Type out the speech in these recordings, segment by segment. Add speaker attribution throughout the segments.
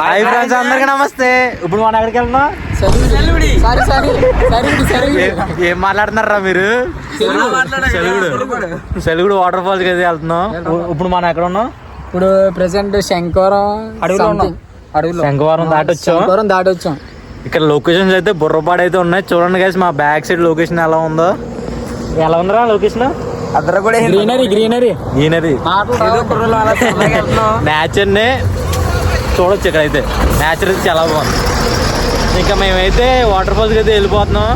Speaker 1: Hi friends, అందరికి నమస్తే. ఇప్పుడు మనం ఎక్కడికి వెళ్తున్నాం? ఏం మాట్లాడుతున్నారా మీరు? సెలుగుడు వాటర్ ఫాల్స్ అయితే వెళ్తున్నాం. ఇప్పుడు మనం ఎక్కడ ఉన్నాం?
Speaker 2: ఇప్పుడు ప్రెసెంట్
Speaker 1: శంకవరం
Speaker 2: దాటొచ్చాం.
Speaker 1: ఇక్కడ లొకేషన్స్ అయితే బుర్రపాడు అయితే ఉన్నాయి. చూడండి గైస్, మా బ్యాక్ సైడ్ లొకేషన్ ఎలా ఉందో. ఎలా ఉందిరా లొకేషన్?
Speaker 2: గ్రీనరీ
Speaker 1: నేచర్ ని చూడొచ్చు. ఇక్కడ అయితే నేచర్ అయితే చాలా బాగుంది. ఇంకా మేమైతే వాటర్ ఫాల్స్ అయితే వెళ్ళిపోతున్నాం.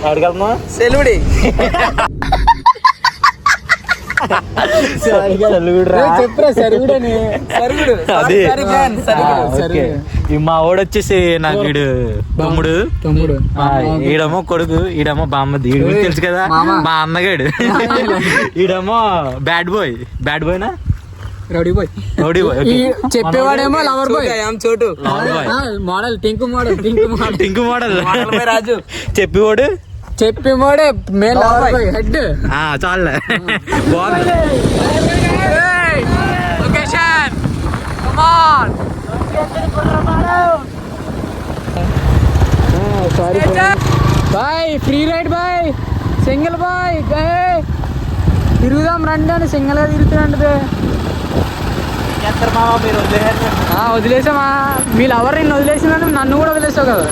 Speaker 1: ఎక్కడికి వెళ్తున్నాం?
Speaker 2: సెలుగుడి.
Speaker 1: మా వాడు వచ్చేసి నాకు వీడు తమ్ముడు, ఈడేమో కొడుకు, ఈడేమో బామ్మది. ఈడు గురించి తెలుసు కదా, మా అన్నగాడు. ఈడేమో బ్యాడ్ బాయ్నా
Speaker 2: రౌడీ బాయ్. చెప్పేవాడేమో lover boy. Chotu model Tinku model Raju.
Speaker 1: చెప్పేవాడు
Speaker 2: మేల్ లవర్ బాయ్ హెడ్.
Speaker 1: చాలే బాగుంది.
Speaker 2: Boy free ride boy, single boy. తిరుగుదాం రండి అని సింగిల్ గా తిరుగుతున్నాండి. వదిలేసామా? మీ లవర్ నిన్ను వదిలేసిందని నన్ను కూడా వదిలేసావు కదా.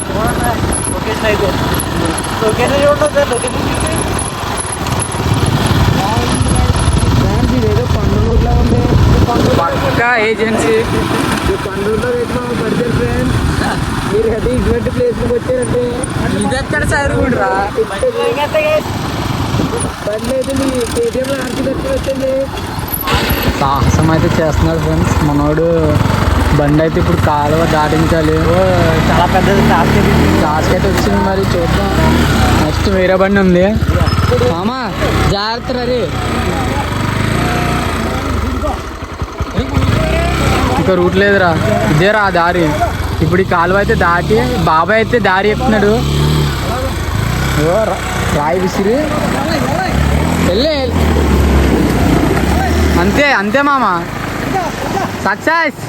Speaker 2: ఇదేదో పండుగలో ఉంది. పక్కా ఏజెన్సీ పండుగలో పడిచారు ఫ్రెండ్స్. మీరు అయితే ఇటువంటి ప్లేస్కి వచ్చారంటే ఇది ఎక్కడ చదువుకుంటారా? బండి అయితే మీ కేటీఎంలో ఆర్కిటెక్ట్ వచ్చింది. సాహసం అయితే చేస్తున్నాడు ఫ్రెండ్స్ మనోడు. బండి అయితే ఇప్పుడు కాలువ దాటించాలి.
Speaker 1: చాలా పెద్దది
Speaker 2: టాస్క్ అయితే వచ్చింది. మరి చూద్దాం. నెక్స్ట్ వేరే బండి ఉంది. మామా జాగ్రత్త రే. ఇంకా రూట్ లేదురా, ఇదేరా దారి. ఇప్పుడు ఈ కాలువ అయితే దాటి బాబాయ్ అయితే దారి చెప్తున్నాడు. రాయి విసిరి వెళ్ళే. అంతే మామ, సక్సెస్.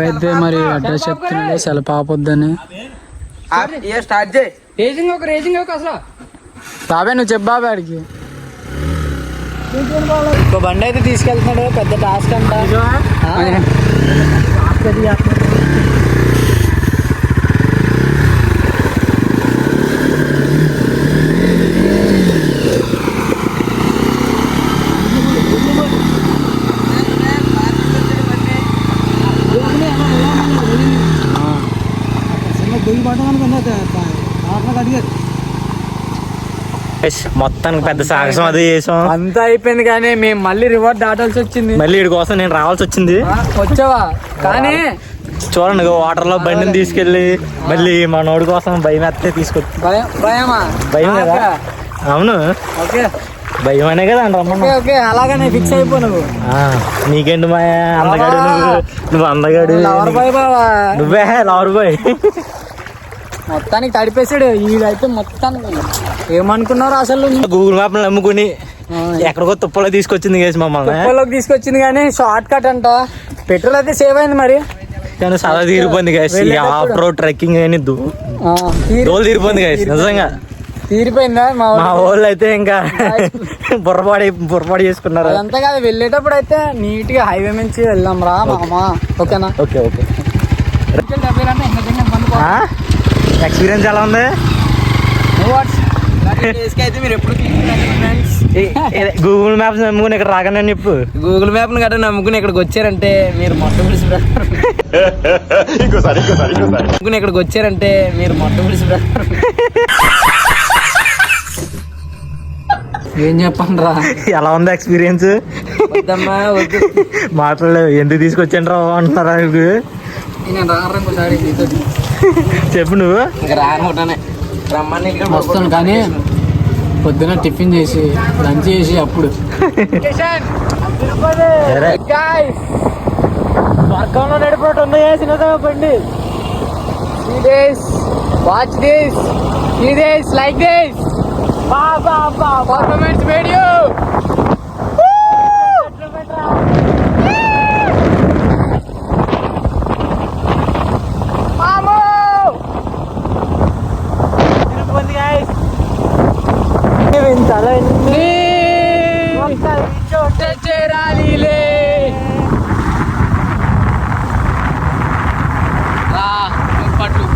Speaker 2: అయితే మరి అడ్రస్ చెప్తున్నాడు సెలవు ఆపొద్దని. బాబాయ్ నువ్వు చెప్పు బాబాయ్కి. ఇంకో బండి అయితే తీసుకెళ్తున్నాడు. పెద్ద టాస్క్ అంట.
Speaker 1: మొత్తానికి పెద్ద సాహసం అది చేసాం.
Speaker 2: అంతా అయిపోయింది కానీ మేము మళ్ళీ రివర్స్ దాటాల్సి వచ్చింది.
Speaker 1: మళ్ళీ వీడి కోసం నేను రావాల్సి వచ్చింది.
Speaker 2: వచ్చావా? కానీ
Speaker 1: చూడండి, వాటర్ లో బండిని తీసుకెళ్ళి మళ్ళీ మనోడి కోసం భయం ఎత్తే తీసుకొచ్చి. భయం కదా? అవును, భయం అనే కదా
Speaker 2: అంటారు. అలాగనే ఫిక్స్ అయిపో నువ్వు.
Speaker 1: నీకేంటి మా అందగాడు? నువ్వు అందగాడు. నువ్వే లవర్ బాయ్.
Speaker 2: మొత్తానికి తడిపేసాడు ఈడైతే. మొత్తానికి ఏమనుకున్నారు అసలు?
Speaker 1: గూగుల్ మ్యాప్ నమ్ముకుని ఎక్కడికో తుప్పలో తీసుకొచ్చింది
Speaker 2: మమ్మల్ని తీసుకొచ్చింది. కానీ షార్ట్ కట్ అంట. పెట్రోల్ అయితే సేవ్ అయింది మరి.
Speaker 1: కానీ చాలా తీరిపోయింది గైస్. ఆఫ్ రోడ్ ట్రెక్కింగ్ అని దోలు తీరిపోయింది గైస్. నిజంగా
Speaker 2: తీరిపోయిందా? మా
Speaker 1: వాళ్ళు అయితే ఇంకా బుర్రపాడి చేసుకున్నారు.
Speaker 2: అదంతా కాదు, వెళ్ళేటప్పుడు అయితే నీట్ గా హైవే నుంచి వెళ్దాం రా మామా. ఓకేనా?
Speaker 1: ఓకే. ఎక్స్పీరియన్స్ ఎలా ఉంది? గూగుల్ మ్యాప్స్ నమ్ముకుని ఇక్కడ రాగానే చెప్పు.
Speaker 2: గూగుల్ మ్యాప్ గట్రా నమ్ముకుని ఇక్కడికి వచ్చారంటే మీరు మొత్తం ఇక్కడికి వచ్చారంటే మీరు మొత్తం ఏం చెప్పండి రా.
Speaker 1: ఎలా ఉంది ఎక్స్పీరియన్స్? మాట్లాడలేదు. ఎందుకు తీసుకొచ్చాను రా అంటున్నారా? చెప్పు నువ్వు.
Speaker 2: వస్తాను కానీ పొద్దున టిఫిన్ చేసి లంచ్ చేసి అప్పుడు
Speaker 1: మార్గంలో నడిపోవటం ఉంది. బండి
Speaker 2: 3 days watch this, this like this. Performance video.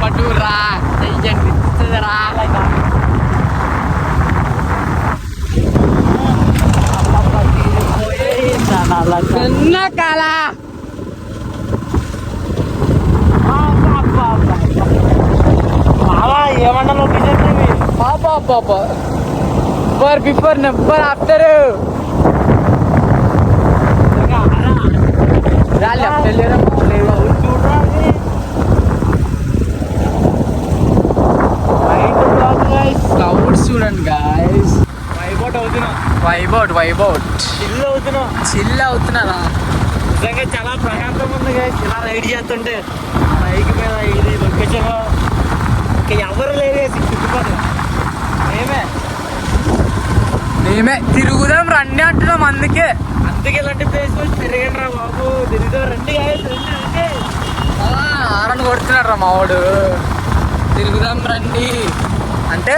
Speaker 2: పట్టు రా కాల
Speaker 1: ఏమన్నా
Speaker 2: number before number after clouds చూడండి గాయస్. వైబౌట్ చిల్ అవుతున్నారా?
Speaker 1: నిజంగా చాలా ప్రశాంతంగా ఉంది గాయస్. ఇలా రైడ్ చేస్తుంటే బైక్ మీద ఇది లొకేషన్ ఎవరు లేరు చుట్టుపక్కల.
Speaker 2: మేమే తిరుగుదాం రండి అంటున్నాం. అందుకే
Speaker 1: ఇలాంటి ప్లేస్ తిరగండి రా బాబు, తిరుగుదాం రండి
Speaker 2: ఆరని కొడుతున్నాడు రా మావాడు. తిరుగుదాం రండి అంటే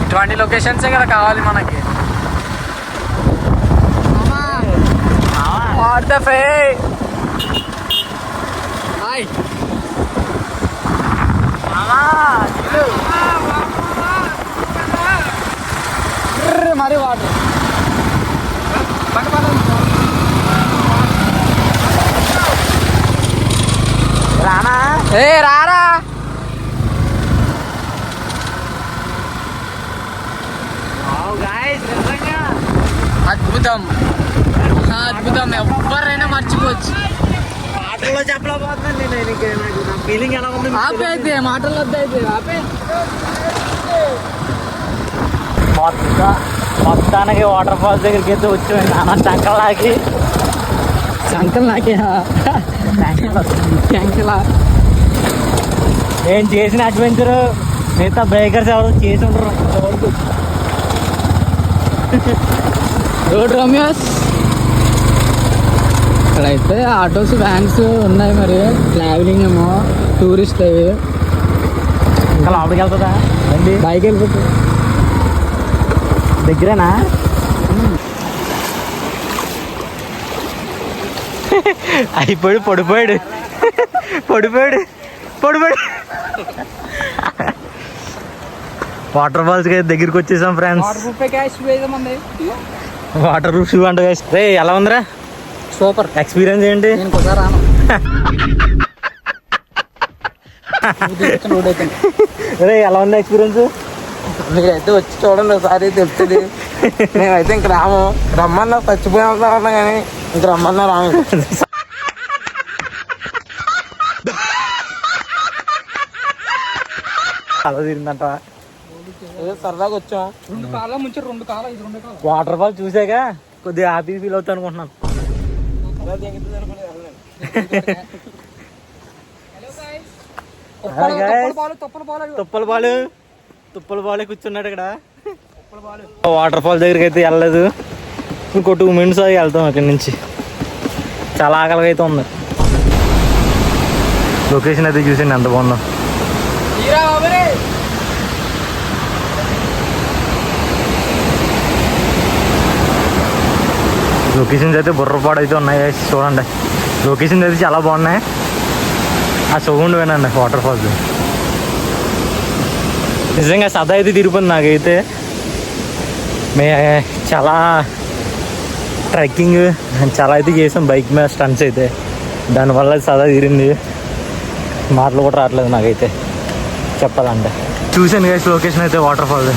Speaker 2: ఇటువంటి లొకేషన్సే కదా కావాలి మనకి. మరి వాటర్
Speaker 1: రానా
Speaker 2: రారా. అద్భుతం అద్భుతం, ఎవరైనా మర్చిపోవచ్చు.
Speaker 1: మాటల్లో చెప్పలేకపోతున్నాను నేను. నాకు నా ఫీలింగ్ ఎలా ఉంది?
Speaker 2: ఆపే మాటల్లో వద్దు ఆపే.
Speaker 1: మొత్తానికి వాటర్ ఫాల్స్ దగ్గరికి అయితే వచ్చాను. నాన్న చంకలా నేను చేసిన అడ్వెంచర్ మిగతా బైకర్స్ ఎవరు చేసి ఉండరు.
Speaker 2: రోడ్ రోమియోస్ ఇక్కడైతే ఆటోస్ వ్యాన్స్ ఉన్నాయి. మరి ట్రావెలింగ్ ఏమో టూరిస్ట్ అవి.
Speaker 1: ఇంకా లోపలికి వెళ్తుందా రండి?
Speaker 2: బైక్ వెళ్ళిపోతుంది
Speaker 1: దగ్గరేనా? అయిపోయాడు పడిపోయాడు. వాటర్ ఫాల్స్ దగ్గరికి వచ్చేసాం ఫ్రెండ్స్. వాటర్ ప్రూఫ్ షూ అంట. రే ఎలా ఉందిరా?
Speaker 2: సూపర్.
Speaker 1: ఎక్స్పీరియన్స్ ఏంటి? రే ఎలా ఉంది ఎక్స్పీరియన్స్?
Speaker 2: మీరైతే వచ్చి చూడండి ఒకసారి తెలుస్తుంది. మేమైతే ఇంక రాము. రమ్మన్నా చచ్చిపోయి ఉన్నా కానీ ఇంక రమ్మన్నా రాము.
Speaker 1: అలా తిరిగిందంట.
Speaker 2: సరదాగా వచ్చాం.
Speaker 1: వాటర్ ఫాల్ చూసాక కొద్దిగా హ్యాపీ ఫీల్ అవుతా అనుకుంటున్నాను. తుప్పల బాలే కూర్చున్నాడు ఇక్కడ. వాటర్ ఫాల్ దగ్గరికి అయితే వెళ్ళలేదు. ఇంకో 2 minutes అవి వెళ్తాం అక్కడి నుంచి. చాలా ఆకలిగా అయితే ఉంది. లొకేషన్ అయితే చూసిండి ఎంత బాగుందో. లొకేషన్స్ అయితే బుర్రపాడు అయితే ఉన్నాయి చూడండి. లొకేషన్స్ అయితే చాలా బాగున్నాయి. ఆ సౌండ్ వినండి వాటర్ ఫాల్స్. నిజంగా సదా అయితే తిరిగిపోయింది నాకైతే. చాలా ట్రెక్కింగ్ చాలా అయితే చేసాం బైక్ మీద స్టంట్స్ అయితే. దానివల్ల సదా తిరిగింది. మాటలు కూడా రావట్లేదు నాకైతే చెప్పాలంటే. చూసాను గైస్ లొకేషన్ అయితే వాటర్ ఫాల్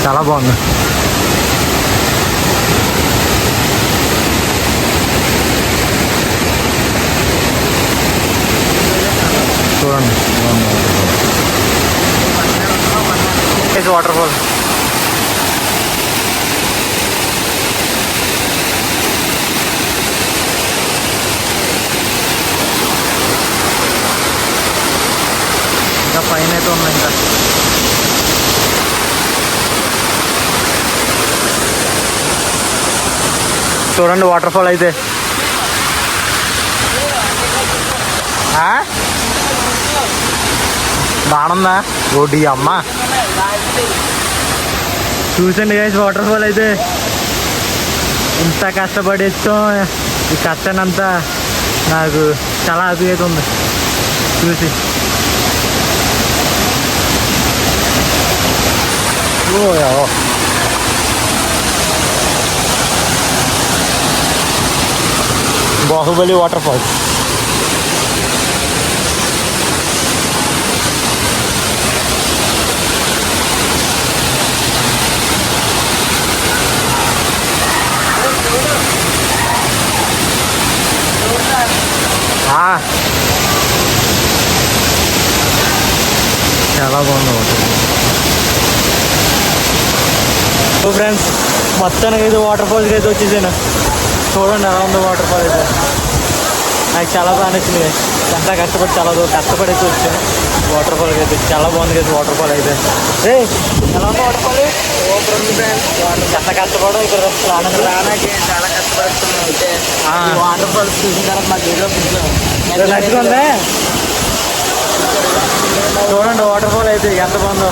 Speaker 1: చాలా బాగుంది. చూడండి వాటర్ ఫాల్. చూడండి వాటర్ ఫాల్ అయితే బాగుందా ఓడి అమ్మ. చూసండి గైస్ వాటర్ ఫాల్ అయితే ఇంత కష్టపడి వచ్చాం. ఈ కష్టాన్ని అంతా నాకు చాలా హ్యాపీ అవుతుంది చూసి. Baahubali water falls. చాలా బాగుంది వాటర్. సో ఫ్రెండ్స్ మొత్తానికి అయితే వాటర్ ఫాల్స్కి అయితే వచ్చేసాను. చూడండి ఎలా ఉంది వాటర్ ఫాల్ అయితే. నాకు చాలా బాగా నచ్చింది. ఎంత కష్టపడి చాలా కష్టపడి అయితే వచ్చాను వాటర్ ఫాల్కి అయితే. చాలా బాగుంది కదా వాటర్ ఫాల్ అయితే. ఎలా ఉంది వాటర్ ఫాల్? ఎంత కష్టపడో ఇక్కడ రానాకి చాలా కష్టపడుతున్నాం అయితే. వాటర్ ఫాల్స్ చూసిన తర్వాత మాకు ఏదో నచ్చుకుందే. చూడండి వాటర్ ఫాల్ అయితే ఎంత బాగుందో.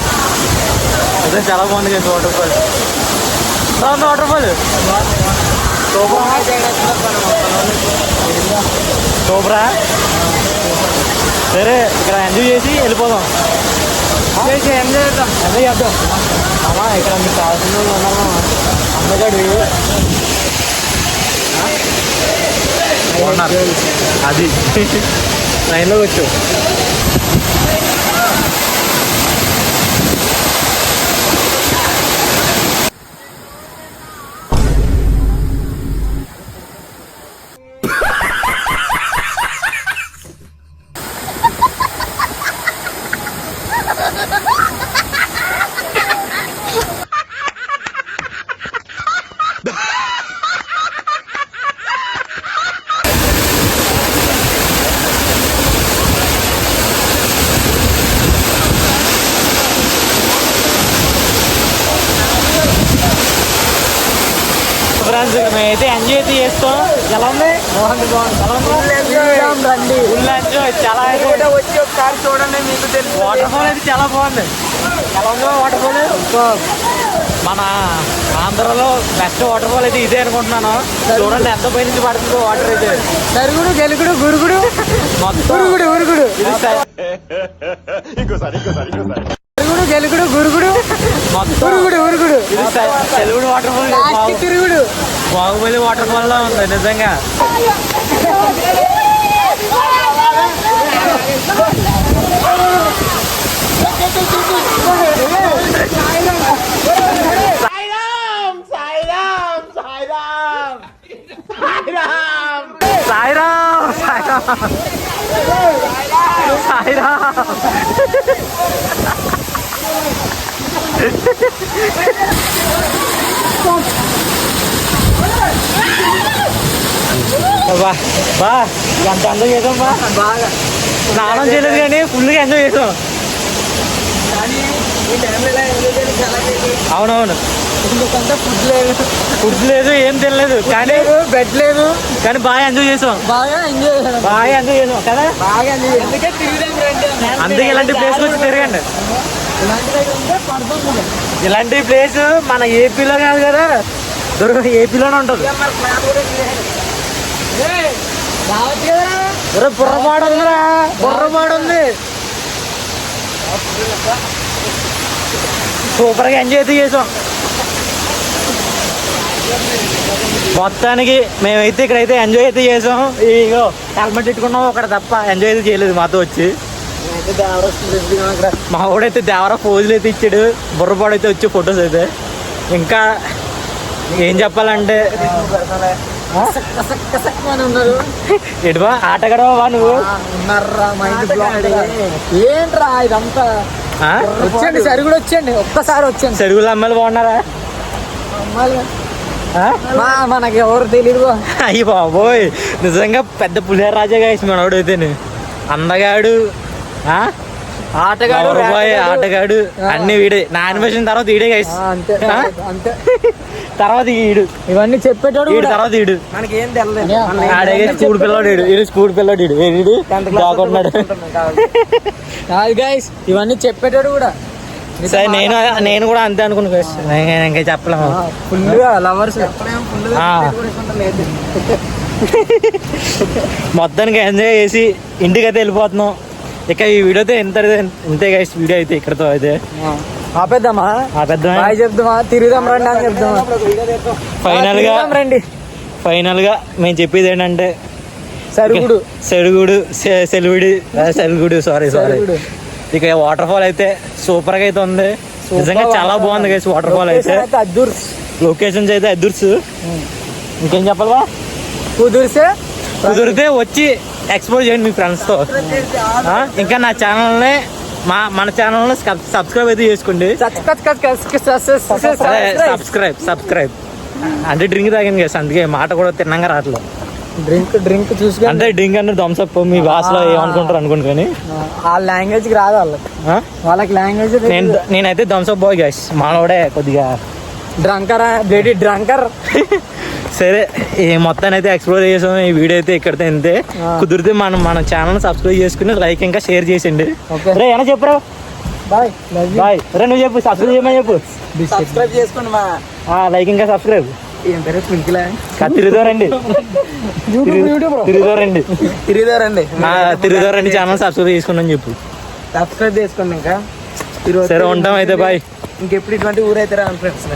Speaker 1: అదే చాలా బాగుంది కదా వాటర్ ఫాల్. బాగుంది వాటర్ ఫాల్. సూపరా. సరే ఇక్కడ ఎంజాయ్ చేసి వెళ్ళిపోదాం. ఎంజాయ్ చేద్దాం అమ్మా. ఇక్కడ మీకు కావాల్సిన వాళ్ళు ఉన్నాము. అమ్మగాడు ఉన్నారు. అది లైన్లోకి వచ్చు. ఫ్రెండ్స్ మేమైతే ఎంజాయ్ అయితే చేస్తాం. ఎలా ఉంది? రండి ఫుల్ ఎంజాయ్. చాలా వచ్చి ఒకసారి చూడండి మీకు తెలుసు. వాటర్ ఫాల్ అయితే చాలా బాగుంది. ఎలా ఉందో వాటర్ ఫాల్? మన ఆంధ్రలో బెస్ట్ వాటర్ ఫాల్ అయితే ఇదే అనుకుంటున్నాను. చూడండి ఎంత పై నుంచి పడుతుందో వాటర్ అయితే. సరుగుడు గెలుగుడు గురుగుడు మొత్తం ఉరుగుడు. గెలుగుడు గురుగుడు మొత్తం ఉరుగుడు. తెలుగుడు వాటర్ ఫాల్ తిరుగుడు. బాహుబలి వాటర్ ఫాల్ లో ఉంది నిజంగా. సాయిరామ్ బా ఎంత ఎంజాయ్ చేసాం. బాగా స్నానం చేయలేదు కానీ ఫుల్గా ఎంజాయ్ చేసాం. అవునవును. ఫుడ్ లేదు ఏం తినలేదు కానీ బెడ్ లేదు కానీ బాగా ఎంజాయ్ చేసాం. బాగా ఎంజాయ్ చేసాం కదా. అందుకే ఇలాంటి ప్లేస్కి వచ్చి తిరగండి. ఇలాంటి ప్లేస్ మన ఏపీలో కాదు కదా, ఏపీలోనే ఉంటుంది. బుర్రపాడు ఉందిరా, బుర్రపాడు ఉంది. సూపర్గా ఎంజాయ్ అయితే చేసాం. మొత్తానికి మేమైతే ఇక్కడైతే ఎంజాయ్ అయితే చేసాం. ఇగో హెల్మెట్ పెట్టుకున్నాం ఒకటి తప్ప ఎంజాయ్ అయితే చేయలేదు మాతో వచ్చి. మా వాడైతే దేవరా పోజులు అయితే ఇచ్చాడు. బుర్రపాడు అయితే వచ్చి ఫొటోస్ అయితే. ఇంకా ఏం చెప్పాలంటే ఎటువా ఆటగాడవా నువ్వు? ఏంట్రా ఇదంతా? వచ్చండి సరుగుడు, వచ్చండి ఒక్కసారి వచ్చండి. సరుగులు అమ్మాయిలు బాగున్నారా? మనకి ఎవరు తెలియదు. అయ్యి బాబోయ్ నిజంగా పెద్ద పులిహార రాజా గాయస్ మనోడు అయితే. అందగాడు, ఆటగాడు, ఆటగాడు అన్ని వీడే. నా అనిమేషన్ తర్వాత వీడే గాయస్. అంతే తర్వాత ఈడు
Speaker 2: ఇవన్నీ చెప్పేటోడు
Speaker 1: ఈడు తర్వాత ఈడు
Speaker 3: మనకి ఏం తెలియదు
Speaker 1: ఆడే స్కూల్ పిల్లోడు ఈడు స్కూల్ పిల్లోడు ఈడు దాకున్నాడు.
Speaker 2: కాదు గైస్, ఇవన్నీ చెప్పేటోడు కూడా.
Speaker 1: సరే నేను కూడా అంతే అనుకున్నా guys. ఇంకా చెప్పలేము.
Speaker 2: Full lovers.
Speaker 1: మొత్తానికి ఎంజాయ్ చేసి ఇంటికి అయితే వెళ్ళిపోతున్నాం. ఇక ఈ వీడియోతో ఇంతే గైస్. వీడియో అయితే ఇక్కడతో అయితే
Speaker 2: ఆపేద్దామా? బాయ్ చెప్దామా? తిరుగుదాం రండి అని చెప్దామా?
Speaker 1: ఫైనల్ గా మేము చెప్పేది ఏంటంటే
Speaker 2: సరుగుడు
Speaker 1: సారీ ఇక వాటర్ ఫాల్ అయితే సూపర్ గా అయితే ఉంది. నిజంగా చాలా బాగుంది గైస్ వాటర్ ఫాల్ అయితే. లొకేషన్స్ అయితే అదుర్స్. ఇంకేం చెప్పాలా? కుదిరితే వచ్చి ఎక్స్ప్లోర్ చేయండి మీ ఫ్రెండ్స్ తో. ఇంకా నా ఛానల్ని మన ఛానల్ సబ్స్క్రైబ్ అయితే చేసుకోండి. సబ్స్క్రైబ్ అంటే డ్రింక్ తాగింది కదా, అందుకే మాట కూడా తిన్నాక రావట్లేదు.
Speaker 2: డ్రింక్ చూసి
Speaker 1: అంటే డ్రింక్ అంటే థమ్స్అప్ మీ భాషలో ఏమనుకుంటారు అనుకోండి, కానీ
Speaker 2: ఆ లాంగ్వేజ్ కి రాదు వాళ్ళకి లాంగ్వేజ్.
Speaker 1: నేనైతే థమ్స్అప్ బాయ్ గైస్. మానవుడే కొద్దిగా
Speaker 2: డ్రంకర్.
Speaker 1: సరే ఈ మొత్తాన్ని అయితే ఎక్స్ప్లోర్ చేసాం. ఈ వీడియో అయితే ఇక్కడితే అంతే. కుదిరితే మన ఛానల్ సబ్స్క్రైబ్ చేసుకుని లైక్ ఇంకా షేర్ చేసిండి. రే ఏమైనా చెప్పరా? బాయ్. రే నువ్వు చెప్పు, సబ్స్క్రైబ్ చేయమని చెప్పు.
Speaker 3: సబ్స్క్రైబ్ చేసుకోండి మా
Speaker 1: లైక్ ఇంకా సబ్స్క్రైబ్.
Speaker 3: ఏం పేరు? ట్వింకిలా
Speaker 1: తిరుగుదోరండి ఛానల్ సబ్స్క్రైబ్ చేసుకుని చెప్పు.
Speaker 3: సబ్స్క్రైబ్ చేసుకోండి. ఇంకా
Speaker 1: సరే ఉంటాం అయితే బాయ్.
Speaker 3: ఇంకెప్పుడు ఇటువంటి ఊరైతే రాను ఫ్రెండ్స్.